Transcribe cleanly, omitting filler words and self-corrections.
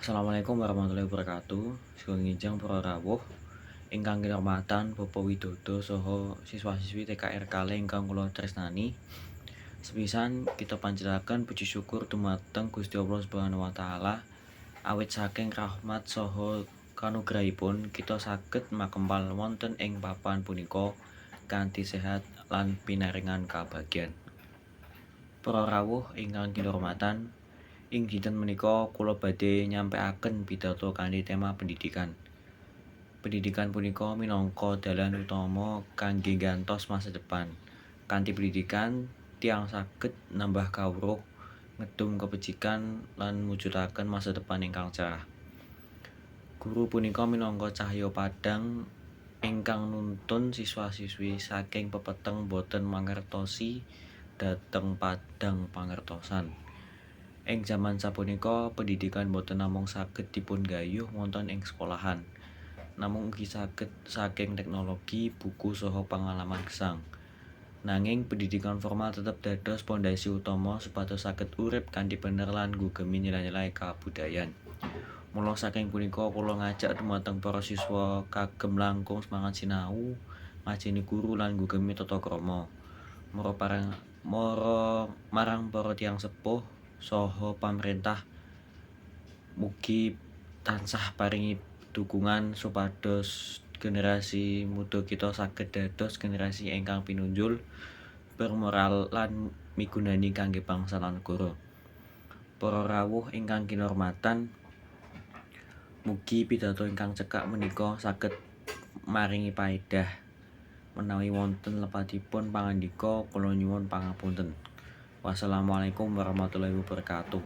Assalamualaikum warahmatullahi wabarakatuh. Sugeng ngijeng para rawuh ingkang kinurmatan Bapak Widodo saha siswa-siswi TKR kalih ingkang kula tresnani. Sepisan kita panjenengaken puji syukur dumateng Gusti Allah Subhanahu wa taala awit saking rahmat saha kanugrahipun kita saged makempal wonten ing papan punika kanthi sehat lan pinaringan kabagyan. Para rawuh ingkang kinurmatan, ing dinten menika kula badhe nyampaiaken pidhato kanthi tema pendidikan. Pendidikan punika minangka dalan utama kangge nggantos masa depan. Kanthi pendidikan, tiyang saged nambah kawruh, ngedum kepecikan lan mujudaken masa depan ingkang cerah. Guru punika minangka cahya padhang ingkang nuntun siswa-siswi saking pepeteng boten mangertosi dhateng padhang pangertosan. Ing jaman sapunika pendidikan boten namung saged dipungayuh wonten ing sekolahan, namung ugi saged saking teknologi, buku saha pengalaman gesang. Nanging pendidikan formal tetep dados pondasi utama supados saged urip kanthi bener lan nggugemi nilai-nilai kabudayan. Mula saking punika kula ngajak dumateng para siswa kagem langkung semangat sinau, ngajeni guru lan nggugemi tata krama. Marang para tiyang sepuh saha pamarentah mugi tansah paringi dukungan supados generasi muda kita saged dados generasi ingkang pinunjul, bermoral lan migunani kangge bangsa lan negara. Para rawuh ingkang kinurmatan, mugi pidhato ingkang cekak menika saged maringi paedah. Menawi wonten lepatipun pangandika kula nyuwun pangapunten. Wassalamualaikum warahmatullahi wabarakatuh.